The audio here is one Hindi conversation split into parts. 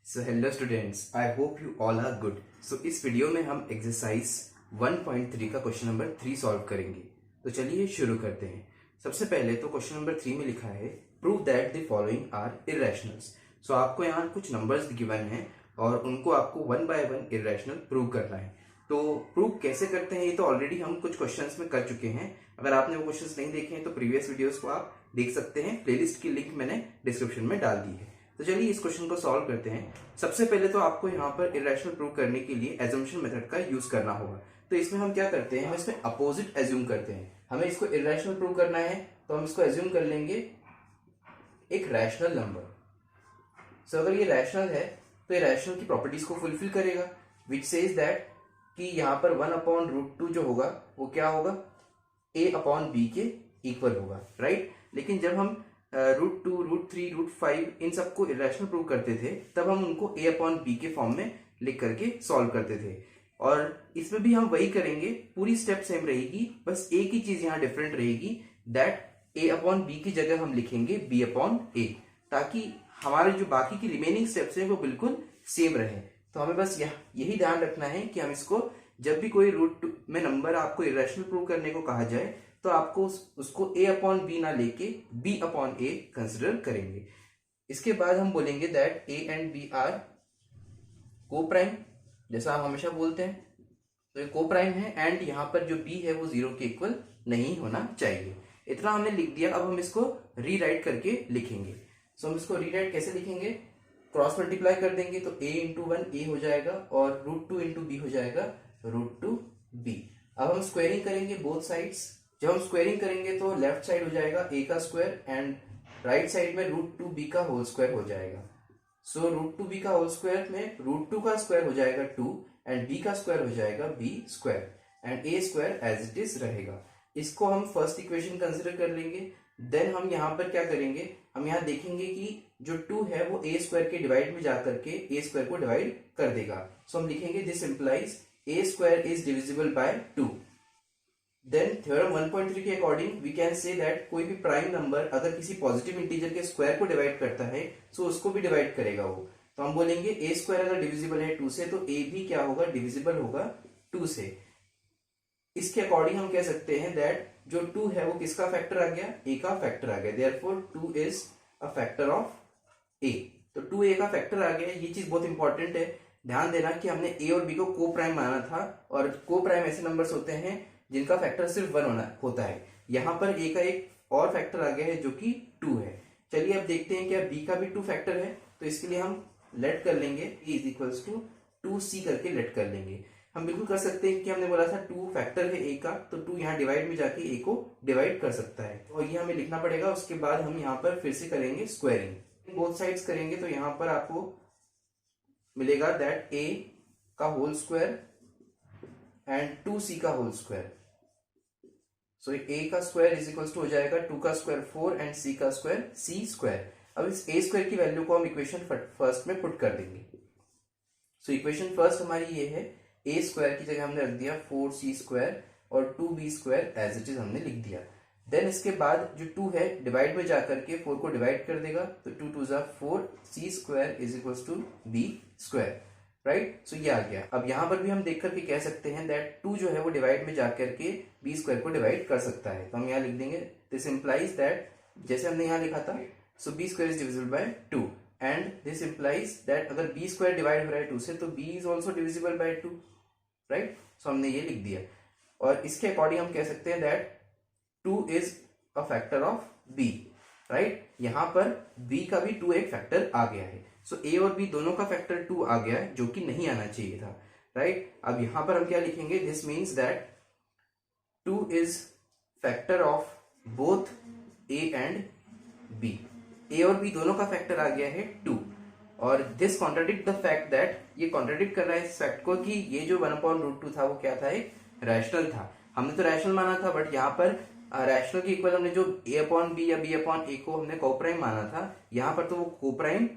So hello students, I hope you all are good. So इस वीडियो में हम एक्सरसाइज 1.3 का क्वेश्चन नंबर 3 सॉल्व करेंगे। तो चलिए शुरू करते हैं। सबसे पहले तो क्वेश्चन नंबर 3 में लिखा है prove that the following are irrationals. So आपको यहाँ कुछ नंबर्स गिवन हैं और उनको आपको one by one irrational prove करना है। तो प्रूव कैसे करते हैं ये तो ऑलरेडी हम कुछ क्वेश्चंस में कर चुके हैं। अगर आपने वो क्वेश्चंस नहीं देखे हैं तो प्रीवियस वीडियोस को आप देख सकते हैं। प्लेलिस्ट की लिंक मैंने डिस्क्रिप्शन में डाल दी है। तो चलिए इस क्वेश्चन को सॉल्व करते हैं। सबसे पहले तो आपको यहाँ पर इरेशनल प्रूव करने के लिए एजम्पशन मेथड का यूज करना होगा। तो इसमें हम क्या करते हैं, हम इसमें अपोजिट एज्यूम करते हैं। हमें इसको इरेशनल प्रूव करना है तो हम इसको एज्यूम कर लेंगे एक रैशनल नंबर। सो अगर ये रैशनल है तो ये रैशनल की प्रॉपर्टीज को फुलफिल करेगा, विच सेज दैट कि यहाँ पर 1/√2 जो होगा वो क्या होगा, a/b के इक्वल होगा, राइट। लेकिन जब हम √2, √3, √5 इन सबको इरेशनल प्रूव करते थे तब हम उनको a/b के फॉर्म में लिख करके सॉल्व करते थे। और इसमें भी हम वही करेंगे, पूरी स्टेप सेम रहेगी, बस एक ही चीज यहाँ डिफरेंट रहेगी, दैट a/b की जगह हम लिखेंगे b/a, ताकि हमारे जो बाकी की रिमेनिंग स्टेप्स हैं वो बिल्कुल सेम रहे। तो हमें बस यही ध्यान रखना है कि हम इसको जब भी कोई √2 में नंबर आपको इरेशनल प्रूव करने को कहा जाए तो आपको उसको a/b ना लेके b/a कंसिडर करेंगे। इसके बाद हम बोलेंगे that a and b are coprime, जैसा हम हमेशा बोलते हैं। तो ये को प्राइम है एंड यहाँ पर जो b है वो 0 के इक्वल नहीं होना चाहिए। इतना हमने लिख दिया। अब हम इसको रीराइट करके लिखेंगे। सो हम इसको रीराइट कैसे लिखेंगे, क्रॉस मल्टीप्लाई कर देंगे तो a इंटू 1 a हो जाएगा और √2 इंटू b हो जाएगा √2b। अब हम स्क्वेयरिंग करेंगे बोथ साइड्स। जब हम स्क्वेयरिंग करेंगे तो लेफ्ट साइड हो जाएगा a का स्क्वायर एंड राइट साइड में √2b का होल स्क्वायर हो जाएगा। सो √2b का होल स्क्वायर में √2 का स्क्वायर हो जाएगा 2 एंड b का स्क्वायर हो जाएगा b square and a square as it is रहेगा। इसको हम फर्स्ट इक्वेशन कंसिडर कर लेंगे। देन हम यहाँ पर क्या करेंगे, हम यहाँ देखेंगे कि जो 2 है वो a स्क्वायर के डिवाइड में जाकर के a स्क्वायर को डिवाइड कर देगा। सो हम लिखेंगे this implies a square is divisible by 2। Then theorem 1.3 के according we can say that कोई भी प्राइम नंबर अगर किसी पॉजिटिव इंटीजर के स्क्वायर को डिवाइड करता है तो उसको भी डिवाइड करेगा वो। तो हम बोलेंगे a स्क्वायर अगर डिविजिबल है 2 से तो a भी क्या होगा, डिविजिबल होगा 2 से। इसके अकॉर्डिंग हम कह सकते हैं दैट जो 2 है वो किसका फैक्टर आ गया, a का फैक्टर आ गया। Therefore 2 is a factor of a। तो 2 a का फैक्टर आ गया। ये चीज बहुत इंपॉर्टेंट है, ध्यान देना कि हमने a और b को को प्राइम माना था और को प्राइम ऐसे नंबर्स होते हैं जिनका फैक्टर सिर्फ 1 होता है। यहाँ पर a का एक और फैक्टर आ गया है जो कि 2 है। चलिए अब देखते हैं क्या b का भी 2 फैक्टर है। तो इसके लिए हम लेट कर लेंगे a is equals to 2c करके लेट कर लेंगे। हम बिल्कुल कर सकते हैं कि हमने बोला था 2 फैक्टर है a का, तो 2 यहाँ डिवाइड में जाके a को डिवाइड कर सकता है और ये हमें लिखना पड़ेगा। उसके बाद हम यहाँ पर फिर से करेंगे स्क्वायरिंग, बोथ साइड्स करेंगे तो यहाँ पर आपको मिलेगा दैट a का होल स्क्वायर एंड 2c का होल स्क्वायर। सो a का स्क्वायर इज इक्वल्स टू हो जाएगा 2 का स्क्वायर 4 एंड c का स्क्वायर c स्क्वायर। अब इस a स्क्वायर की वैल्यू को हम इक्वेशन फर्स्ट में पुट कर देंगे। सो इक्वेशन फर्स्ट हमारी ये है, a स्क्वायर की जगह हमने रख दिया 4c स्क्वायर और 2b square as it is हमने लिख दिया। देन इसके बाद जो 2 है डिवाइड में जाकर के 4 को डिवाइड कर देगा तो 2 2 जा 4 c square is equals to b square, right. So ये आ गया। अब यहाँ पर भी हम देख करके कह सकते हैं दैट 2 जो है वो डिवाइड में जाकर के b स्क्वायर को डिवाइड कर सकता है। तो हम यहाँ लिख देंगे दिस इंप्लाइज दैट, जैसे हमने यहाँ लिखा था, so b square is divisible by 2 and this implies that अगर b स्क्वायर डिवाइड हो रहा है 2 से तो b is also divisible by 2, right. So हमने ये लिख दिया और इसके अकॉर्डिंग हम कह सकते हैं that 2 is a factor of b, right. यहाँ पर b का भी 2 एक फैक्टर आ गया है। सो a और b दोनों का फैक्टर 2 आ गया है जो कि नहीं आना चाहिए था, राइट। अब यहां पर हम क्या लिखेंगे, this means that 2 is factor of both a and b। a और b दोनों का फैक्टर आ गया है 2 और this contradict the fact that, ये कॉन्ट्राडिक्ट कर रहा है इस फैक्ट को कि ये जो 1/√2 था वो क्या था, एक रैशनल था। हमने तो रैशनल माना था बट यहाँ पर रैशनल के इक्वल हमने जो a/b या b/a को हमने को प्राइम माना था, यहाँ पर तो वो को प्राइम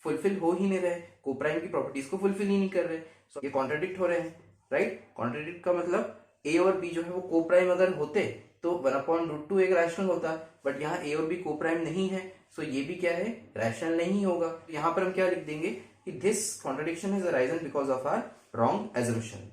फुलफिल हो ही नहीं रहे, को प्राइम की प्रॉपर्टीज को फुलफिल ही नहीं कर रहे। सो ये कॉन्ट्राडिक्ट हो रहे हैं, राइट। कॉन्ट्राडिक्ट का मतलब a और b जो है वो को प्राइम अगर होते तो 1/√2 एक रैशनल होता, बट यहाँ a और b को प्राइम नहीं है, सो ये भी क्या है, रैशनल नहीं होगा। यहाँ पर हम क्या लिख देंगे, कि this contradiction has arisen because of our wrong assumption.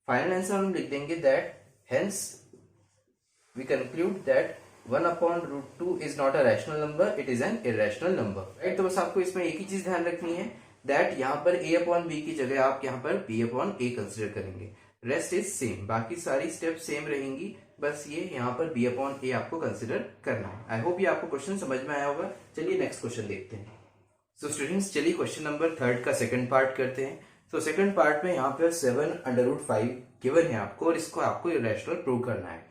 Final answer हम लिख देंगे that hence we conclude that 1/√2 is not a rational number, it is an irrational number, right. तो बस आपको इसमें एक ही चीज ध्यान रखनी है दैट यहाँ पर a/b की जगह आप यहाँ पर b/a कंसिडर करेंगे, रेस्ट इज सेम, बाकी सारी स्टेप सेम रहेंगी, बस ये यहाँ पर b/a आपको कंसिडर करना है। आई होप ये आपको क्वेश्चन समझ में आया होगा। चलिए नेक्स्ट क्वेश्चन देखते हैं। सो स्टूडेंट्स चलिए क्वेश्चन नंबर 3 का सेकंड पार्ट करते हैं। तो सेकंड पार्ट में यहाँ पर 7/5 गिवन है आपको और इसको आपको इरेशनल प्रूव करना है।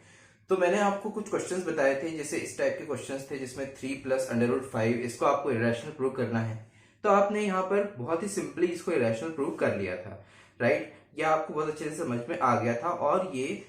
तो मैंने आपको कुछ क्वेश्चंस बताए थे, जैसे इस टाइप के क्वेश्चंस थे जिसमें 3 + √5 इसको आपको इरेशनल प्रूव करना है। तो आपने यहाँ पर बहुत ही सिंपली इसको इरेशनल प्रूव कर लिया था, राइट। यह आपको बहुत अच्छे से समझ में आ गया था और ये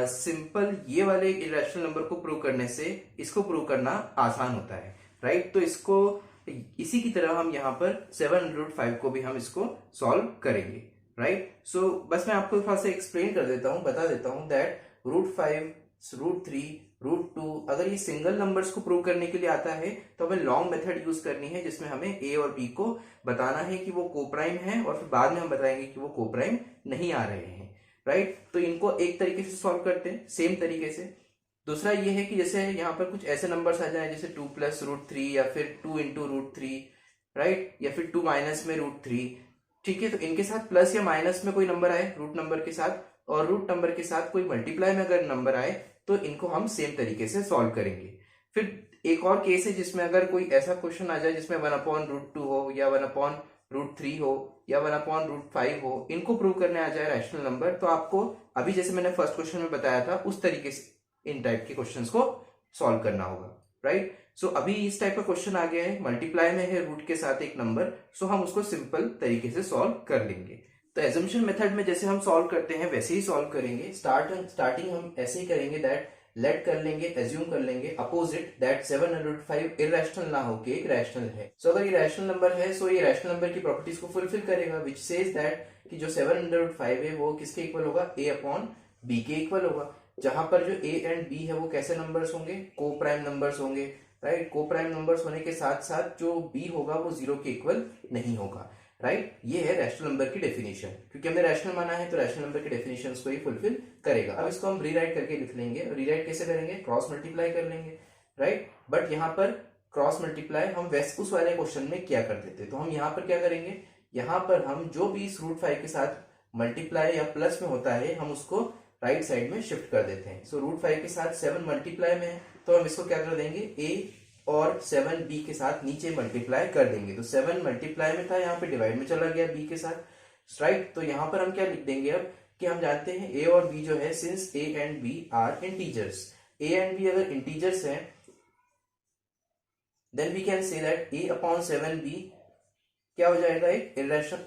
सिंपल ये वाले इरेशनल नंबर को प्रूव करने से इसको प्रूव करना आसान होता है, राइट। तो इसको इसी की तरह हम यहाँ पर 7/5 को भी हम इसको सॉल्व करेंगे, राइट। सो बस मैं आपको थोड़ा सा एक्सप्लेन कर देता हूँ, बता देता हूँ दैट √5, √3, √2 अगर ये सिंगल नंबर्स को प्रूव करने के लिए आता है तो हमें लॉन्ग मेथड यूज करनी है, जिसमें हमें a और b को बताना है कि वो कोप्राइम है और फिर बाद में हम बताएंगे कि वो कोप्राइम नहीं आ रहे हैं, राइट। तो इनको एक तरीके से सॉल्व करते हैं सेम तरीके से। दूसरा ये है कि जैसे यहाँ पर कुछ ऐसे नंबर्स आ जाए जैसे 2 + √3 या फिर 2 × √3, राइट, या फिर 2 - में √3, ठीक है। तो इनके साथ प्लस या माइनस में कोई नंबर आए रूट नंबर के साथ और रूट नंबर के साथ कोई मल्टीप्लाई में अगर नंबर आए तो इनको हम सेम तरीके से सॉल्व करेंगे। फिर एक और केस है जिसमें अगर कोई ऐसा क्वेश्चन आ जाए जिसमें 1/√2 हो या 1/√3 हो या 1/√5 हो, इनको प्रूव करने आ जाए रैशनल नंबर, तो आपको अभी जैसे मैंने फर्स्ट क्वेश्चन में बताया था उस तरीके से इन टाइप के क्वेश्चंस को सॉल्व करना होगा, राइट। सो अभी इस टाइप का क्वेश्चन आ गया है, मल्टीप्लाई में है रूट के साथ एक नंबर, सो हम उसको सिंपल तरीके से सॉल्व कर लेंगे। तो एजम्पशन मेथड में जैसे हम सॉल्व करते हैं वैसे ही सॉल्व करेंगे। स्टार्टिंग हम ऐसे ही करेंगे दैट लेट कर लेंगे, एज्यूम कर लेंगे अपोजिट दैट 7/5 इरेशनल ना होके एक रैशनल है। सो अगर ये रैशनल नंबर है सो ये रैशनल नंबर की प्रॉपर्टीज को फुलफिल करेगा, विच सेज दैट कि जो 7/5 है वो किसके इक्वल होगा, a/b के इक्वल होगा, जहां पर जो a एंड b है वो कैसे नंबर्स होंगे, को प्राइम नंबर्स होंगे, राइट। को प्राइम नंबर्स होने के साथ साथ जो b होगा वो 0 के इक्वल नहीं होगा, राइट। ये है रैशनल नंबर की डेफिनेशन, क्योंकि हमने रैशनल माना है तो रैशनल नंबर की डेफिनेशंस को ही फुलफिल करेगा। अब इसको हम रीराइट करके लिख लेंगे, रीराइट कैसे करेंगे, क्रॉस मल्टीप्लाई कर लेंगे, राइट। बट यहाँ पर क्रॉस मल्टीप्लाई हम वैसे उस वाले क्वेश्चन में क्या कर देते, तो हम यहाँ पर क्या करेंगे, यहाँ पर हम जो भी इस √5 के साथ मल्टीप्लाई या प्लस में होता है हम उसको राइट साइड में शिफ्ट कर देते हैं। सो √5 के साथ 7 मल्टीप्लाई में है तो हम इसको क्या कर देंगे, a और 7 b के साथ नीचे मल्टीप्लाई कर देंगे। तो 7 मल्टीप्लाई में था, यहाँ पे डिवाइड में चला गया b के साथ, राइट। तो यहाँ पर हम क्या लिख देंगे अब कि हम जानते हैं a और b जो है, since a and b are integers, a and b अगर इंटीजर्स हैं then we can say that a/7b क्या हो जाएगा, एक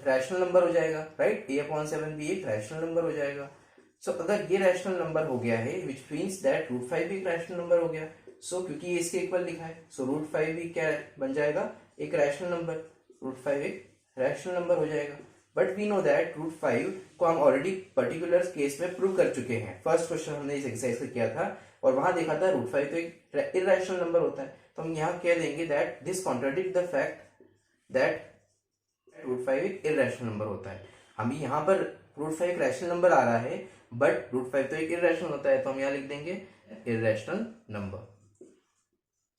रैशनल नंबर हो जाएगा, राइट। a/7b एक रैशनल नंबर हो जाएगा। सो अगर ये रैशनल नंबर हो गया है विच मीन्स दैट √5 भी एक रैशनल नंबर हो गया। सो क्योंकि ये इसके इक्वल लिखा है सो √5 भी क्या बन जाएगा, एक रैशनल नंबर, √5 एक रैशनल नंबर हो जाएगा। बट वी नो दैट √5 को हम ऑलरेडी पर्टिकुलर केस में प्रूव कर चुके हैं, फर्स्ट क्वेश्चन हमने इस एक्सरसाइज को किया था और वहां देखा था √5 तो एक इरेशनल नंबर होता है। तो हम यहाँ कह देंगे that this contradict the fact that √5 एक इरेशनल नंबर होता है। हम यहाँ पर √5 एक रैशनल नंबर आ रहा है बट √5 तो एक इरेशनल होता है, तो हम यहाँ लिख देंगे इरेशनल नंबर।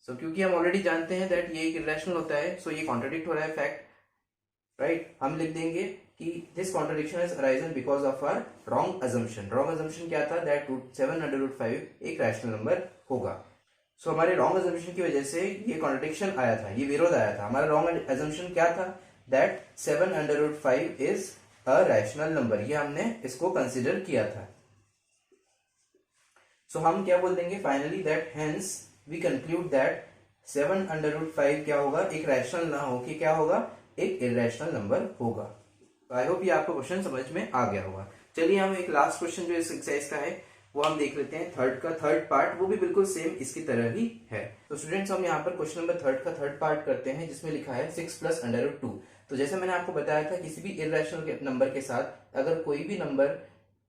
सो क्योंकि हम ऑलरेडी जानते हैं दैट ये एक इरेशनल होता है सो ये कॉन्ट्राडिक्ट हो रहा है फैक्ट, राइट। हम लिख देंगे कि this contradiction is arisen because of our wrong assumption. Wrong assumption क्या था, दैट 7/5 एक रैशनल नंबर होगा। सो हमारे रॉन्ग अजम्पशन की वजह से ये कॉन्ट्राडिक्शन आया था, ये विरोध आया था। हमारा रॉन्ग अजम्पशन क्या था, that 7/5 is a rational number, ये हमने इसको कंसिडर किया था। सो हम क्या बोल देंगे finally, that hence we conclude that 7/5 क्या होगा, एक रैशनल ना हो कि क्या होगा, एक इरेशनल नंबर होगा। आई होप ये आपको क्वेश्चन समझ में आ गया होगा। चलिए हम एक लास्ट क्वेश्चन जो इस एक्सरसाइज का है वो हम देख लेते हैं, थर्ड पार्ट, वो भी बिल्कुल सेम इसकी तरह ही है। तो स्टूडेंट्स हम यहाँ पर क्वेश्चन नंबर 3 का थर्ड पार्ट करते हैं जिसमें लिखा है 6 + √2। तो जैसे मैंने आपको बताया था किसी भी इरेशनल नंबर के साथ अगर कोई भी नंबर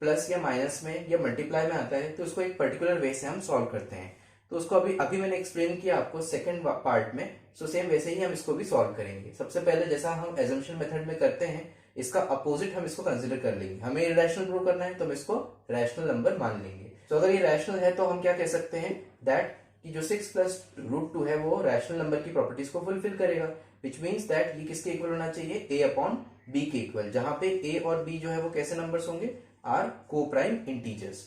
प्लस या माइनस में या मल्टीप्लाई में आता है तो उसको एक पर्टिकुलर वे से हम सॉल्व करते हैं, तो उसको अभी अभी मैंने एक्सप्लेन किया आपको सेकंड पार्ट में। सो सेम वैसे ही हम इसको भी सॉल्व करेंगे। सबसे पहले जैसा हम एजम्पशन मेथड में करते हैं, इसका अपोजिट हम इसको कंसिडर कर लेंगे। हमें इरेशनल प्रूव करना है तो हम इसको रैशनल नंबर मान लेंगे। तो अगर ये रैशनल है तो हम क्या कह सकते हैं, दैट कि जो 6 प्लस रूट 2 है वो रैशनल नंबर की प्रॉपर्टीज को फुलफिल करेगा, विच मीन्स दैट ये किसके इक्वल होना चाहिए, a अपॉन b के इक्वल, जहां पे a और b जो है वो कैसे नंबर्स होंगे, आर को prime integers,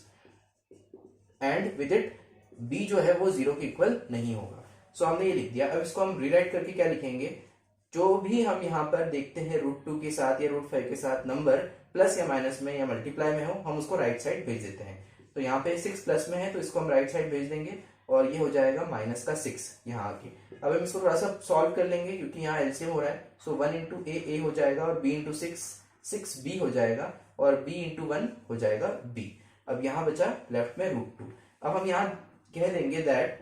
and with it b जो है वो 0 के इक्वल नहीं होगा। सो हमने ये लिख दिया। अब इसको हम रीराइट करके क्या लिखेंगे, जो भी हम यहाँ पर देखते हैं रूट 2 के साथ या रूट 5 के साथ नंबर प्लस या माइनस में या मल्टीप्लाई में हो, हम उसको राइट साइड भेज देते हैं। तो यहाँ पे 6 प्लस में है तो इसको हम राइट साइड भेज देंगे और ये हो जाएगा माइनस का 6 यहाँ आके। अब हम इसको थोड़ा सा सॉल्व कर लेंगे क्योंकि यहाँ एलसीएम हो रहा है। सो 1 इंटू ए हो जाएगा और b इंटू 6 बी हो जाएगा और b इंटू 1 हो जाएगा b। अब यहाँ बचा लेफ्ट में रूट 2। अब हम यहाँ कह देंगे दैट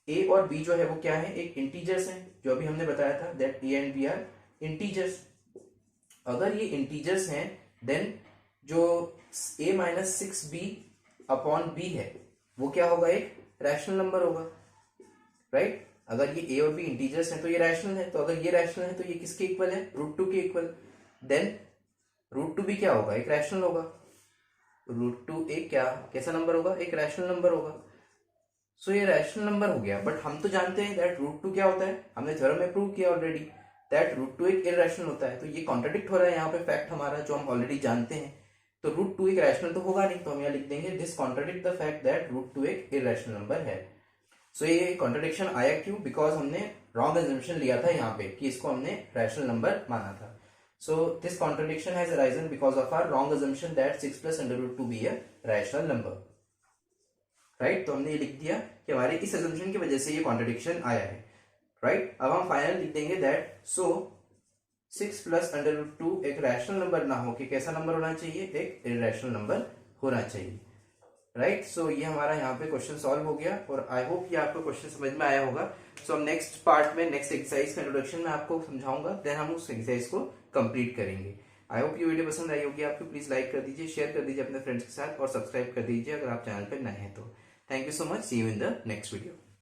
a और b जो है वो क्या है, एक इंटीजर्स हैं, जो अभी हमने बताया था that a and b are integers. अगर ये इंटीजर्स हैं देन जो a minus 6b upon b है वो क्या होगा, एक रैशनल नंबर होगा, राइट। अगर ये a और b इंटीजर्स हैं तो ये रैशनल है, तो अगर ये रैशनल है तो ये किसके इक्वल है, रूट 2 के इक्वल। देन रूट 2 भी क्या होगा, एक रैशनल होगा। रूट 2 एक कैसा नंबर होगा, एक रैशनल नंबर होगा। सो ये रैशनल नंबर हो गया। बट हम तो जानते हैं दैट रूट 2 क्या होता है, हमने थ्योरम में प्रूव किया ऑलरेडी दैट रूट 2 एक इरैशनल होता है। तो ये कॉन्ट्राडिक्ट हो रहा है यहाँ पे फैक्ट हमारा जो हम ऑलरेडी जानते हैं। तो रूट 2 एक रैशनल तो होगा नहीं, तो हम यहाँ लिख देंगे this contradict the fact that root 2 एक इरैशनल नंबर है। सो ये कॉन्ट्राडिक्शन आया क्यों, बिकॉज हमने रॉन्ग एजम्पशन लिया था यहाँ पे कि इसको हमने रैशनल नंबर माना था। So this contradiction has arisen because of our wrong assumption that 6 plus under root 2 be a rational number, right. तो हमने ये लिख दिया कि हमारे इस एजम्पशन की वजह से ये कॉन्ट्राडिक्शन आया है, राइट। अब हम फाइनल लिख देंगे that so 6 plus under root 2 एक रैशनल नंबर ना हो कि कैसा नंबर होना चाहिए, एक इरैशनल नंबर होना चाहिए, राइट। सो ये हमारा यहाँ पे क्वेश्चन सॉल्व हो गया और आई होप कि आपको क्वेश्चन समझ में आया होगा। सो हम नेक्स्ट पार्ट में नेक्स्ट एक्सरसाइज का इंट्रोडक्शन में आपको समझाऊंगा, देन हम उस एक्सरसाइज को कंप्लीट करेंगे। आई होप ये वीडियो पसंद आई होगी आपको। प्लीज लाइक कर दीजिए, शेयर कर दीजिए अपने फ्रेंड्स के साथ और सब्सक्राइब कर दीजिए अगर आप चैनल पर नए हैं तो। Thank you so much, see you in the next video.